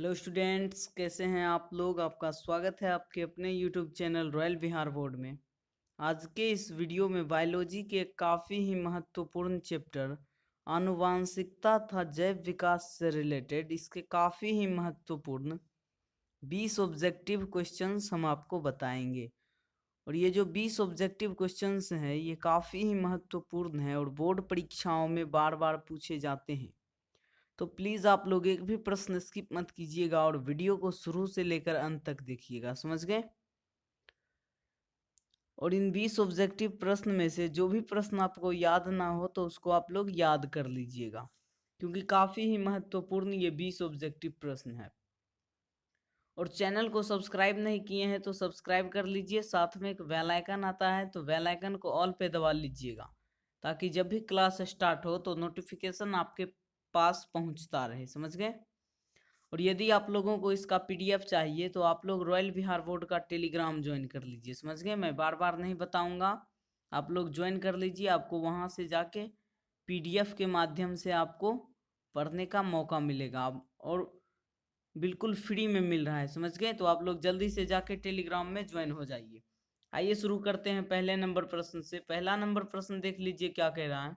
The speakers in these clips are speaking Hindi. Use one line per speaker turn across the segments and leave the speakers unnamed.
हेलो स्टूडेंट्स, कैसे हैं आप लोग। आपका स्वागत है आपके अपने YouTube channel royal Bihar board में। आज के इस वीडियो में बायोलॉजी के काफ़ी ही महत्वपूर्ण चैप्टर आनुवांशिकता तथा जैव विकास से रिलेटेड इसके काफ़ी ही महत्वपूर्ण 20 ऑब्जेक्टिव क्वेश्चंस हम आपको बताएंगे। और ये जो 20 ऑब्जेक्टिव क्वेश्चंस हैं ये काफ़ी ही महत्वपूर्ण है और बोर्ड परीक्षाओं में बार बार पूछे जाते हैं। तो प्लीज़ आप लोग एक भी प्रश्न स्किप मत कीजिएगा और वीडियो को शुरू से लेकर अंत तक देखिएगा, समझ गए। और इन 20 ऑब्जेक्टिव प्रश्न में से जो भी प्रश्न आपको याद ना हो तो उसको आप लोग याद कर लीजिएगा, क्योंकि काफ़ी ही महत्वपूर्ण ये 20 ऑब्जेक्टिव प्रश्न है। और चैनल को सब्सक्राइब नहीं किए हैं तो सब्सक्राइब कर लीजिए। साथ में एक बेल आइकन आता है तो बेल आइकन को ऑल पे दबा लीजिएगा, ताकि जब भी क्लास स्टार्ट हो तो नोटिफिकेशन आपके पास पहुंचता रहे, समझ गए। और यदि आप लोगों को इसका पीडीएफ चाहिए तो आप लोग रॉयल बिहार बोर्ड का टेलीग्राम ज्वाइन कर लीजिए, समझ गए। मैं बार बार नहीं बताऊंगा, आप लोग ज्वाइन कर लीजिए। आपको वहां से जाके पीडीएफ के माध्यम से आपको पढ़ने का मौका मिलेगा और बिल्कुल फ्री में मिल रहा है, समझ गए। तो आप लोग जल्दी से जाके टेलीग्राम में ज्वाइन हो जाइए। आइए शुरू करते हैं पहले नंबर प्रश्न से। पहला नंबर प्रश्न देख लीजिए क्या कह रहा है।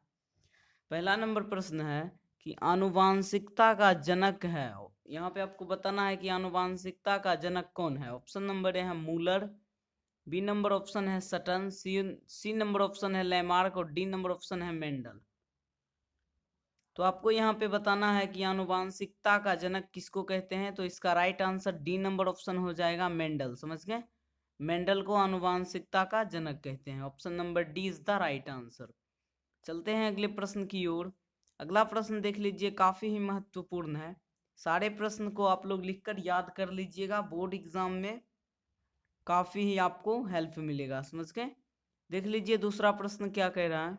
पहला नंबर प्रश्न है कि आनुवांशिकता का जनक है। यहाँ पे आपको बताना है कि आनुवांशिकता का जनक कौन है। ऑप्शन नंबर ए है मूलर, बी नंबर ऑप्शन है सटन, सी नंबर ऑप्शन है लैमार्क और डी नंबर ऑप्शन है मेंडल। तो आपको यहाँ पे बताना है कि आनुवांशिकता का जनक किसको कहते हैं। तो इसका right answer D number option हो जाएगा, मेंडल, समझ गए। मेंडल को आनुवांशिकता का जनक कहते हैं। Option number D is the right answer. चलते हैं अगले प्रश्न की ओर। अगला प्रश्न देख लीजिए, काफी ही महत्वपूर्ण है। सारे प्रश्न को आप लोग लिखकर याद कर लीजिएगा, बोर्ड एग्जाम में काफी ही आपको हेल्प मिलेगा, समझ गए। देख लीजिए दूसरा प्रश्न क्या कह रहा है।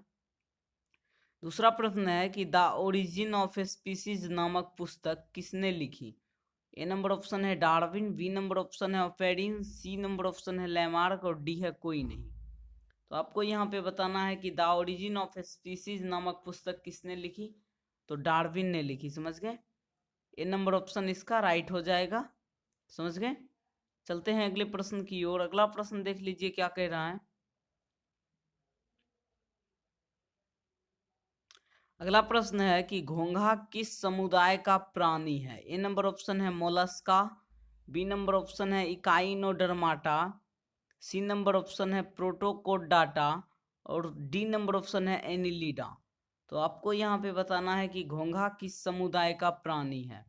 दूसरा प्रश्न है कि द ओरिजिन ऑफ स्पीसीज नामक पुस्तक किसने लिखी। ए नंबर ऑप्शन है डार्विन, बी नंबर ऑप्शन है ऑफेरिन, सी नंबर ऑप्शन है लैमार्क और डी है कोई नहीं। तो आपको यहाँ पे बताना है कि द ओरिजिन ऑफ स्पीसीज नामक पुस्तक किसने लिखी। तो डार्विन ने लिखी, समझ गए। ए नंबर ऑप्शन इसका राइट हो जाएगा, समझ गए। चलते हैं अगले प्रश्न की ओर। अगला प्रश्न देख लीजिए क्या कह रहा है। अगला प्रश्न है कि घोंघा किस समुदाय का प्राणी है। ए नंबर ऑप्शन है मोलस्का, बी नंबर ऑप्शन है इकाइनोडर्माटा, सी नंबर ऑप्शन है प्रोटोकोडाटा और डी नंबर ऑप्शन है एनिलिडा। तो आपको यहाँ पे बताना है कि घोंघा किस समुदाय का प्राणी है।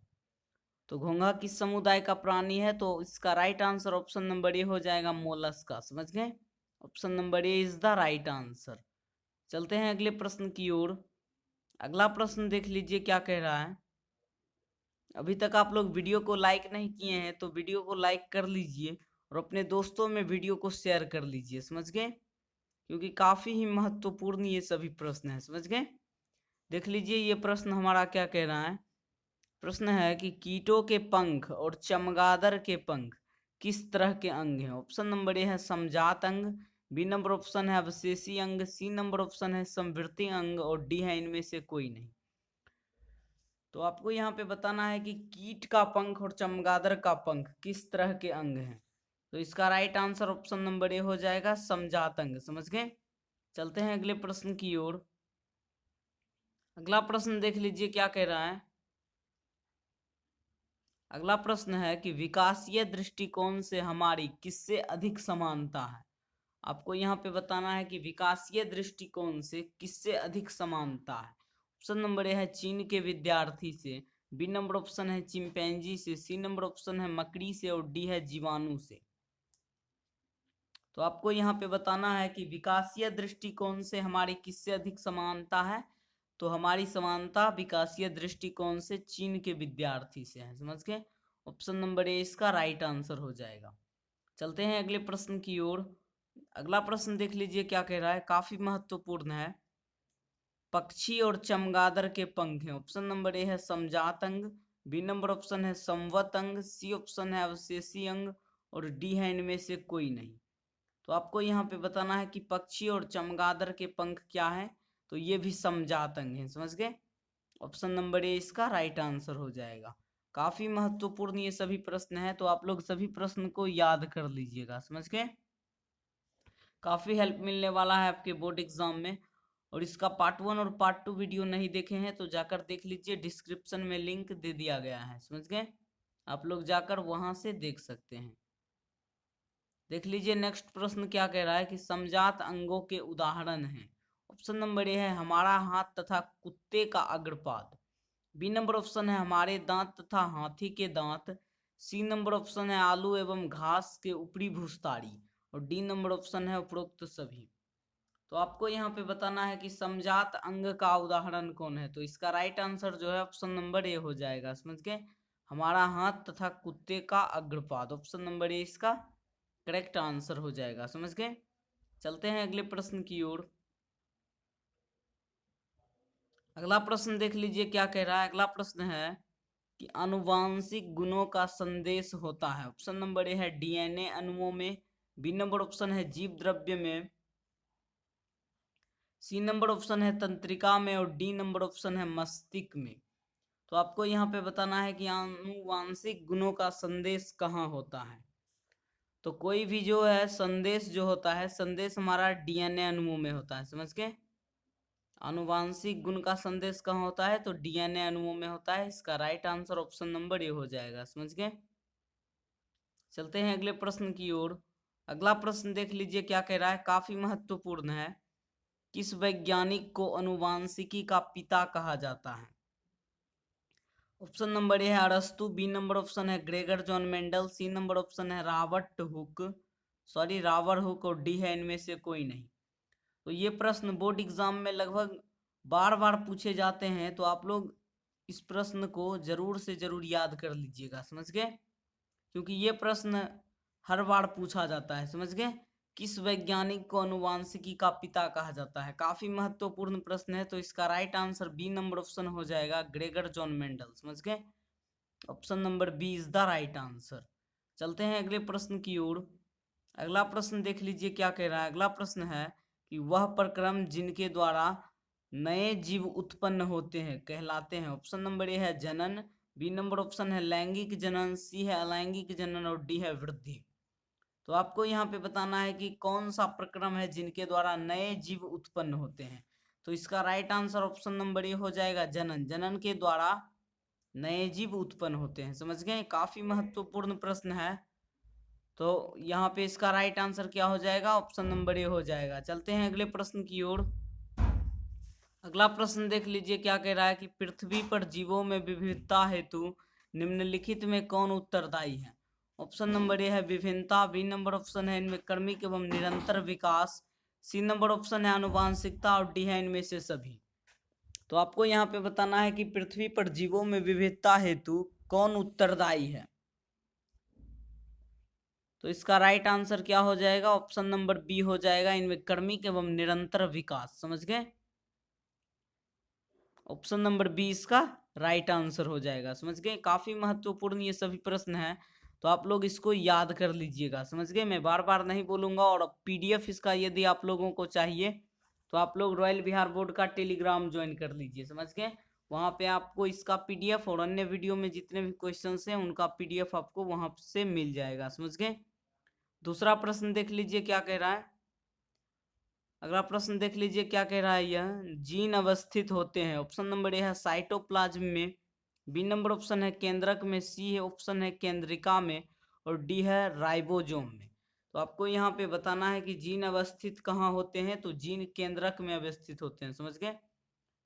तो घोंघा किस समुदाय का प्राणी है, तो इसका राइट आंसर ऑप्शन नंबर ए हो जाएगा, मोलस्का, समझ गए। Option number A is the right answer. चलते हैं अगले प्रश्न की ओर। अगला प्रश्न देख लीजिए क्या कह रहा है। अभी तक आप लोग वीडियो को लाइक नहीं किए हैं तो वीडियो को लाइक कर लीजिए और अपने दोस्तों में वीडियो को शेयर कर लीजिए, समझ गए, क्योंकि काफी ही महत्वपूर्ण ये सभी प्रश्न हैं, समझ गए। देख लीजिए ये प्रश्न हमारा क्या कह रहा है। प्रश्न है कि कीटों के पंख और चमगादड़ के पंख किस तरह के अंग हैं। ऑप्शन नंबर ए है समजात अंग, बी नंबर ऑप्शन है अवशेषी अंग, सी नंबर ऑप्शन है समवृद्धि अंग और डी है इनमें से कोई नहीं। तो आपको यहाँ पे बताना है कि कीट का पंख और चमगादड़ का पंख किस तरह के अंग हैं। तो इसका राइट आंसर ऑप्शन नंबर ए हो जाएगा, समजात अंग, समझ गए। चलते हैं अगले प्रश्न की ओर। अगला प्रश्न देख लीजिए क्या कह रहा है। अगला प्रश्न है कि विकासीय दृष्टिकोण से हमारी किससे अधिक समानता है। आपको यहाँ पे बताना है कि विकासीय दृष्टिकोण से किससे अधिक समानता है। ऑप्शन नंबर ए है चीन के विद्यार्थी से, बी नंबर ऑप्शन है चिंपैंजी से, सी नंबर ऑप्शन है मकड़ी से और डी है जीवाणु से। तो आपको यहाँ पे बताना है कि विकासीय दृष्टिकोण से हमारी किससे अधिक समानता है। तो हमारी समानता विकासीय दृष्टिकोण से चीन के विद्यार्थी से है, समझ गए। ऑप्शन नंबर ए इसका राइट आंसर हो जाएगा। चलते हैं अगले प्रश्न की ओर। अगला प्रश्न देख लीजिए क्या कह रहा है, काफी महत्वपूर्ण है। पक्षी और चमगादड़ के पंख हैं। ऑप्शन नंबर ए है समजात अंग, बी नंबर ऑप्शन है संवत अंग, सी ऑप्शन है अवशेषी अंग और डी है इनमें से कोई नहीं। तो आपको यहाँ पे बताना है कि पक्षी और चमगादड़ के पंख क्या है। तो ये भी समजात अंग है, समझ गए। ऑप्शन नंबर ए इसका राइट आंसर हो जाएगा। काफी महत्वपूर्ण ये सभी प्रश्न है, तो आप लोग सभी प्रश्न को याद कर लीजिएगा, समझ गए। काफी हेल्प मिलने वाला है आपके बोर्ड एग्जाम में। और इसका पार्ट 1 और पार्ट 2 वीडियो नहीं देखे हैं तो जाकर देख लीजिए, डिस्क्रिप्शन में लिंक दे दिया गया है, समझ गए। आप लोग जाकर वहां से देख सकते हैं। देख लीजिए नेक्स्ट प्रश्न क्या कह रहा है कि समजात अंगों के उदाहरण हैं। ऑप्शन नंबर ए है हमारा हाथ तथा कुत्ते का अग्रपाद। बी नंबर ऑप्शन है हमारे दांत तथा हाथी के दांत। सी नंबर ऑप्शन है आलू एवं घास के ऊपरी भूस्तारी। और डी नंबर ऑप्शन है उपरोक्त सभी। तो आपको यहाँ पे बताना है कि समजात अंग का उदाहरण कौन है। तो इसका राइट आंसर जो है ऑप्शन नंबर ए हो जाएगा, समझ गए। हमारा हाथ तथा कुत्ते का अग्रपाद, ऑप्शन नंबर ए इसका करेक्ट आंसर हो जाएगा, समझ गए। चलते हैं अगले प्रश्न की ओर। अगला प्रश्न देख लीजिए क्या कह रहा है। अगला प्रश्न है कि आनुवांशिक गुणों का संदेश होता है। ऑप्शन नंबर ए है डीएनए अणुओं में। बी नंबर ऑप्शन है जीव द्रव्य में। सी नंबर ऑप्शन है तंत्रिका में। और डी नंबर ऑप्शन है मस्तिष्क में। तो आपको यहाँ पे बताना है कि आनुवांशिक गुणों का संदेश कहाँ होता है। तो कोई भी जो है संदेश जो होता है, संदेश हमारा डीएनए अणुओं में होता है, समझ गए। आनुवांशिक गुण का संदेश कहाँ होता है, तो डीएनए अणुओं में होता है। इसका राइट आंसर ऑप्शन नंबर ए हो जाएगा, समझ गए। चलते हैं अगले प्रश्न की ओर। अगला प्रश्न देख लीजिए क्या कह रहा है, काफी महत्वपूर्ण है। किस वैज्ञानिक को आनुवांशिकी का पिता कहा जाता है। ऑप्शन नंबर ए है अरस्तु। बी नंबर ऑप्शन है Gregor John Mendel. C number option है राबर हुक। और डी है इनमें से कोई नहीं। तो ये प्रश्न बोर्ड एग्जाम में लगभग बार बार पूछे जाते हैं, तो आप लोग इस प्रश्न को जरूर से जरूर याद कर लीजिएगा, समझ गए। क्योंकि ये प्रश्न हर बार पूछा जाता है, समझ गए। किस वैज्ञानिक को आनुवांशिकी का पिता कहा जाता है, काफी महत्वपूर्ण प्रश्न है। तो इसका right answer B number option हो जाएगा, ग्रेगर जॉन मेंडल, समझ गए। Option number B is the right answer. चलते हैं अगले प्रश्न की ओर। अगला प्रश्न देख लीजिए क्या कह रहा है। अगला प्रश्न है कि वह प्रक्रम जिनके द्वारा नए जीव उत्पन्न होते हैं कहलाते हैं। ऑप्शन नंबर ए है जनन। बी नंबर ऑप्शन है लैंगिक जनन। सी है अलैंगिक जनन। और डी है वृद्धि। तो आपको यहाँ पे बताना है कि कौन सा प्रक्रम है जिनके द्वारा नए जीव उत्पन्न होते हैं। तो इसका राइट आंसर ऑप्शन नंबर ए हो जाएगा, जनन। जनन के द्वारा नए जीव उत्पन्न होते हैं, समझ गए। काफी महत्वपूर्ण प्रश्न है। तो यहाँ पे इसका राइट आंसर क्या हो जाएगा, ऑप्शन नंबर ए हो जाएगा। चलते हैं अगले प्रश्न की ओर। अगला प्रश्न देख लीजिए क्या कह रहा है कि पृथ्वी पर जीवों में विविधता हेतु निम्नलिखित में कौन उत्तरदायी है। ऑप्शन नंबर ए है विभिन्नता। बी नंबर ऑप्शन है इनमें क्रमिक एवं निरंतर विकास। सी नंबर ऑप्शन है आनुवांशिकता। और डी है इनमें से सभी। तो आपको यहाँ पे बताना है कि पृथ्वी पर जीवों में विविधता हेतु कौन उत्तरदायी है। तो इसका राइट आंसर क्या हो जाएगा, ऑप्शन नंबर बी हो जाएगा, इनमें क्रमिक एवं निरंतर विकास, समझ गए। ऑप्शन नंबर बी इसका राइट आंसर हो जाएगा, समझ गए। काफी महत्वपूर्ण ये सभी प्रश्न हैं, तो आप लोग इसको याद कर लीजिएगा, समझ गए। मैं बार बार नहीं बोलूंगा। और पीडीएफ इसका यदि आप लोगों को चाहिए तो आप लोग रॉयल बिहार बोर्ड का टेलीग्राम ज्वाइन कर लीजिए, समझ गए। वहां पे आपको इसका पीडीएफ और अन्य वीडियो में जितने भी क्वेश्चंस हैं उनका पीडीएफ आपको वहां से मिल जाएगा, समझ गए। दूसरा प्रश्न देख लीजिए क्या कह रहा है। अगला प्रश्न देख लीजिए क्या कह रहा है। यह जीन अवस्थित होते हैं। ऑप्शन नंबर ए है साइटोप्लाज्म में। बी नंबर ऑप्शन है केंद्रक में। सी है ऑप्शन है केंद्रिका में। और डी है राइबोसोम में। तो आपको यहाँ पे बताना है कि जीन अवस्थित कहाँ होते हैं। तो जीन केंद्रक में अवस्थित होते हैं, समझ गए।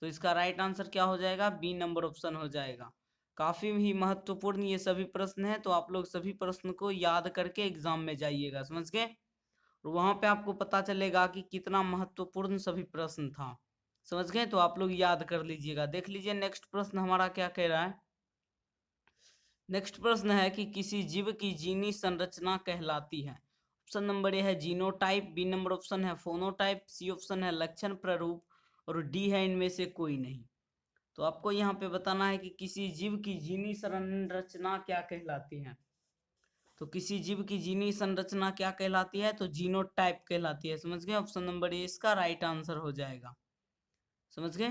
तो इसका राइट आंसर क्या हो जाएगा, बी नंबर ऑप्शन हो जाएगा। काफी ही महत्वपूर्ण ये सभी प्रश्न हैं, तो आप लोग सभी प्रश्न को याद करके एग्जाम में जाइएगा, समझ गए। और वहां पे आपको पता चलेगा कि कितना महत्वपूर्ण सभी प्रश्न था, समझ गए। तो आप लोग याद कर लीजिएगा। देख लीजिए नेक्स्ट प्रश्न हमारा क्या कह रहा है। नेक्स्ट प्रश्न है कि किसी जीव की जीनी संरचना कहलाती है। ऑप्शन नंबर ए है जीनोटाइप। बी नंबर ऑप्शन है फोनोटाइप। सी ऑप्शन है लक्षण प्रारूप। और डी है इनमें से कोई नहीं। तो आपको यहाँ पे बताना है कि किसी जीव की जीनी संरचना क्या कहलाती है। तो किसी जीव की जीनी संरचना क्या कहलाती है, तो जीनोटाइप कहलाती है, समझ गए। ऑप्शन नंबर ए इसका राइट आंसर हो जाएगा, समझ गए।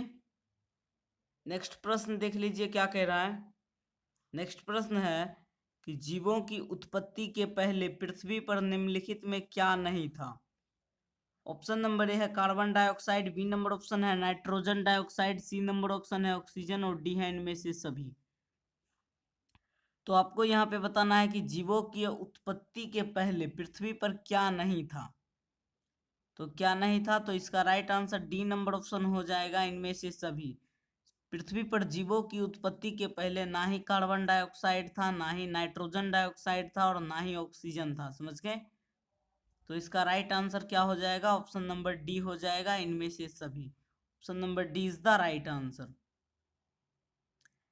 नेक्स्ट प्रश्न देख लीजिए क्या कह रहा है। नेक्स्ट प्रश्न है कि जीवों की उत्पत्ति के पहले पृथ्वी पर निम्नलिखित में क्या नहीं था। ऑप्शन नंबर ए है carbon dioxide, B number option है nitrogen dioxide, C number option है ऑक्सीजन और डी है इनमें से सभी। तो आपको यहाँ पे बताना है कि जीवों की उत्पत्ति के पहले पृथ्वी पर क्या नहीं था। तो क्या नहीं था, तो इसका right answer D number option हो जाएगा, इनमें से सभी। पृथ्वी पर जीवों की उत्पत्ति के पहले ना ही कार्बन डाइऑक्साइड था, ना ही नाइट्रोजन डाइऑक्साइड था और ना ही ऑक्सीजन था। समझ गए? तो इसका राइट आंसर क्या हो जाएगा, ऑप्शन नंबर डी हो जाएगा, इनमें से सभी। Option number D is the right answer.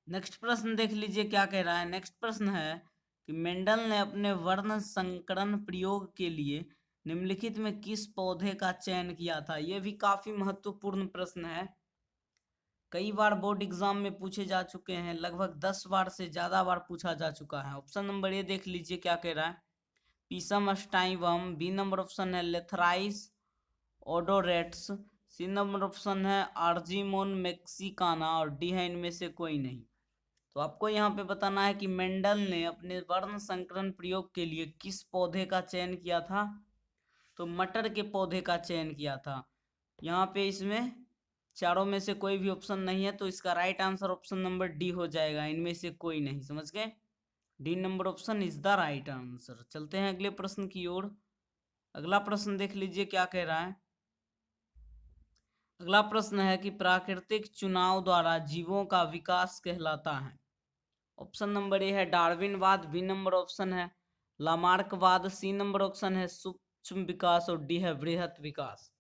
Next प्रश्न देख लीजिए क्या कह रहा है। नेक्स्ट प्रश्न है कि मेंडल ने अपने वर्ण संकरण प्रयोग के लिए निम्नलिखित में किस पौधे का चयन किया था। यह भी काफी महत्वपूर्ण प्रश्न है, कई बार बोर्ड एग्जाम में पूछे जा चुके हैं, लगभग 10 बार से ज्यादा बार पूछा जा चुका है। ऑप्शन नंबर ए देख लीजिए क्या कह रहा है, पीसम स्टाइवम, बी नंबर ऑप्शन है लेथराइस ओडोरेट्स, सी नंबर ऑप्शन है आर्जिमोन मैक्सिकाना और डी है इनमें से कोई नहीं। तो आपको यहाँ पे बताना है कि मेंडल ने अपने वर्ण संकरण प्रयोग के लिए किस पौधे का चयन किया था। तो मटर के पौधे का चयन किया था। यहाँ पे इसमें चारों में से कोई भी ऑप्शन नहीं है, तो इसका right answer option number D हो जाएगा, इनमें से कोई नहीं। समझ गए? D number option is the right answer. चलते हैं अगले प्रश्न की ओर। अगला प्रश्न देख लीजिए क्या कह रहा है। अगला प्रश्न है कि प्राकृतिक चुनाव द्वारा जीवों का विकास कहलाता है। ऑप्शन नंबर ए है डार्विनवाद, बी नंबर ऑप्शन है लामार्कवाद, सी नंबर ऑप्शन है सूक्ष्म विकास और डी है वृहत विकास।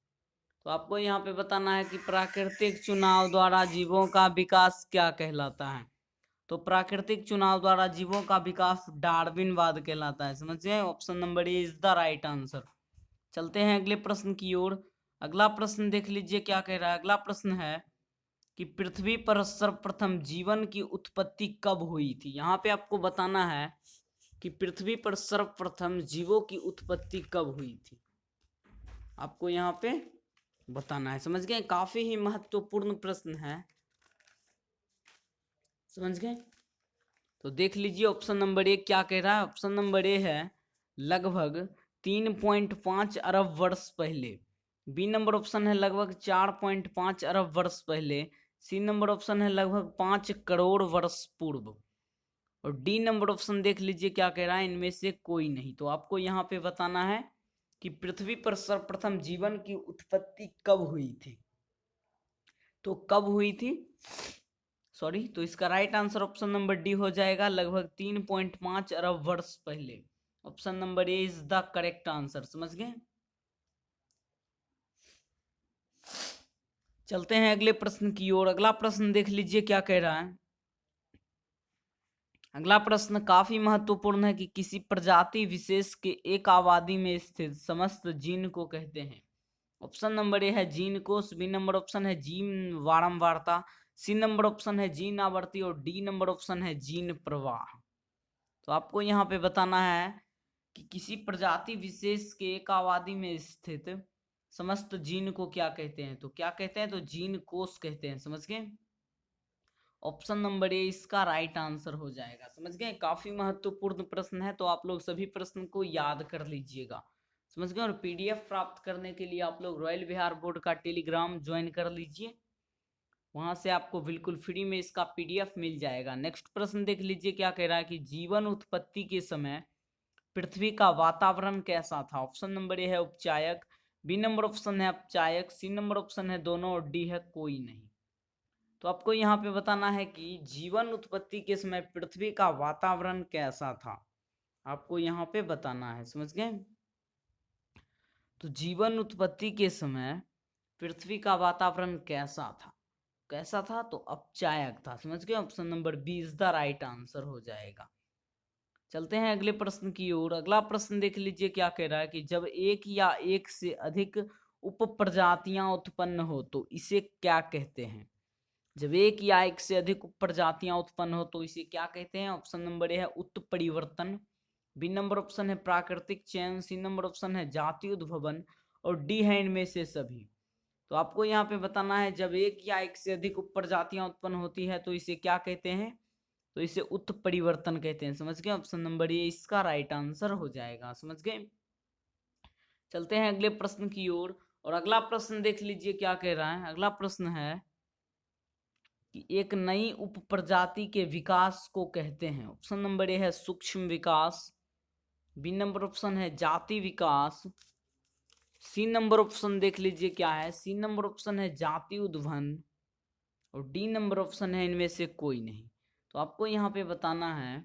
तो आपको यहाँ पे बताना है कि प्राकृतिक चुनाव द्वारा जीवों का विकास क्या कहलाता है। तो प्राकृतिक चुनाव द्वारा जीवों का विकास डार्विनवाद कहलाता है। समझिए, option number A is the right answer. चलते हैं अगले प्रश्न की ओर। अगला प्रश्न देख लीजिए क्या कह रहा है। अगला प्रश्न है कि पृथ्वी पर सर्वप्रथम जीवन की उत्पत्ति कब हुई थी। यहाँ पे आपको बताना है कि पृथ्वी पर सर्वप्रथम जीवों की उत्पत्ति कब हुई थी, आपको यहाँ पे बताना है। समझ गए? काफी ही महत्वपूर्ण प्रश्न है। समझ गए? तो देख लीजिए ऑप्शन नंबर ए क्या कह रहा है। ऑप्शन नंबर ए है लगभग 3.5 अरब वर्ष पहले, बी नंबर ऑप्शन है लगभग 4.5 अरब वर्ष पहले, सी नंबर ऑप्शन है लगभग 5 करोड़ वर्ष पूर्व और डी नंबर ऑप्शन देख लीजिए क्या कह रहा है, इनमें से कोई नहीं। तो आपको यहाँ पे बताना है कि पृथ्वी पर सर्वप्रथम जीवन की उत्पत्ति कब हुई थी। तो कब हुई थी, सॉरी, तो इसका right answer option number D हो जाएगा, लगभग 3.5 अरब वर्ष पहले। Option number A is the correct answer. समझ गए? चलते हैं अगले प्रश्न की ओर। अगला प्रश्न देख लीजिए क्या कह रहा है। अगला प्रश्न काफी महत्वपूर्ण है कि किसी प्रजाति विशेष के एक आबादी में स्थित समस्त जीन को कहते हैं। ऑप्शन नंबर ए है जीन कोश, बी नंबर ऑप्शन है जीन वारंवारता, सी नंबर ऑप्शन है जीन आवर्ती और डी नंबर ऑप्शन है जीन प्रवाह। तो आपको यहाँ पे बताना है कि किसी प्रजाति विशेष के एक आबादी में स्थित समस्त जीन को क्या कहते हैं। तो क्या कहते हैं, तो जीन कोश कहते हैं। समझ गए? ऑप्शन नंबर ए इसका राइट आंसर हो जाएगा। समझ गए? काफी महत्वपूर्ण प्रश्न है, तो आप लोग सभी प्रश्न को याद कर लीजिएगा। समझ गए? और पीडीएफ प्राप्त करने के लिए आप लोग रॉयल बिहार बोर्ड का टेलीग्राम ज्वाइन कर लीजिए, वहां से आपको बिल्कुल फ्री में इसका पीडीएफ मिल जाएगा। नेक्स्ट प्रश्न देख लीजिए क्या कह रहा है कि जीवन उत्पत्ति के समय पृथ्वी का वातावरण कैसा था। ऑप्शन नंबर ए है उपचायक, बी नंबर ऑप्शन है अपचायक, सी नंबर ऑप्शन है दोनों और डी है कोई नहीं। तो आपको यहाँ पे बताना है कि जीवन उत्पत्ति के समय पृथ्वी का वातावरण कैसा था, आपको यहाँ पे बताना है। समझ गए? तो जीवन उत्पत्ति के समय पृथ्वी का वातावरण कैसा था, कैसा था, तो अपचायक था। समझ गए? Option number B is the right answer हो जाएगा। चलते हैं अगले प्रश्न की ओर। अगला प्रश्न देख लीजिए क्या कह रहा है कि जब एक या एक से अधिक उप प्रजातियां उत्पन्न हो तो इसे क्या कहते हैं। जब एक या एक से अधिक उप प्रजातियां उत्पन्न हो तो इसे क्या कहते हैं। ऑप्शन नंबर ए है उत्परिवर्तन, बी नंबर ऑप्शन है प्राकृतिक चयन, सी नंबर ऑप्शन है जाति उद्भवन और डी है इनमें से सभी। तो आपको यहाँ पे बताना है जब एक या एक से अधिक उप प्रजातियां उत्पन्न होती है तो इसे क्या कहते हैं। तो इसे उत्परिवर्तन कहते हैं। समझ गए? ऑप्शन नंबर ए इसका राइट आंसर हो जाएगा। समझ गए? चलते हैं अगले प्रश्न की ओर। और अगला प्रश्न देख लीजिए क्या कह रहा है। अगला प्रश्न है कि एक नई उपप्रजाति के विकास को कहते हैं। ऑप्शन नंबर ए है सूक्ष्म विकास, बी नंबर ऑप्शन है जाति विकास, सी नंबर ऑप्शन देख लीजिए क्या है, सी नंबर ऑप्शन है जाति उद्भवन, और डी नंबर ऑप्शन है इनमें से कोई नहीं। तो आपको यहाँ पे बताना है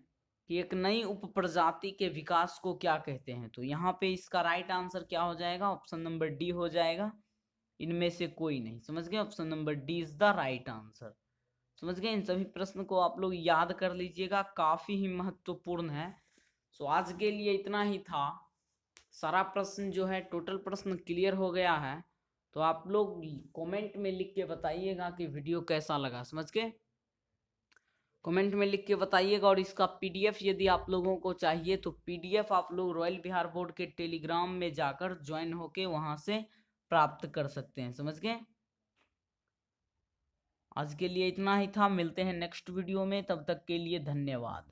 कि एक नई उपप्रजाति के विकास को क्या कहते हैं। तो यहाँ पे इसका राइट आंसर क्या हो जाएगा? ऑप्शन नंबर डी हो जाएगा, इनमें से कोई नहीं। समझ गए? Option number D is the right answer. समझ गए? इन सभी प्रश्न को आप लोग याद कर लीजिएगा, काफी ही महत्वपूर्ण है। सो आज के लिए इतना ही था। सारा प्रश्न जो है, टोटल प्रश्न क्लियर हो गया है। तो आप लोग कमेंट में लिख के बताइएगा कि वीडियो कैसा लगा। समझ गए? कमेंट में लिख के बताइएगा। और इसका पीडीएफ यदि आप लोगों को चाहिए तो पीडीएफ आप लोग रॉयल बिहार बोर्ड के टेलीग्राम में जाकर ज्वाइन होके वहां से प्राप्त कर सकते हैं। समझ गए? आज के लिए इतना ही था। मिलते हैं नेक्स्ट वीडियो में, तब तक के लिए धन्यवाद।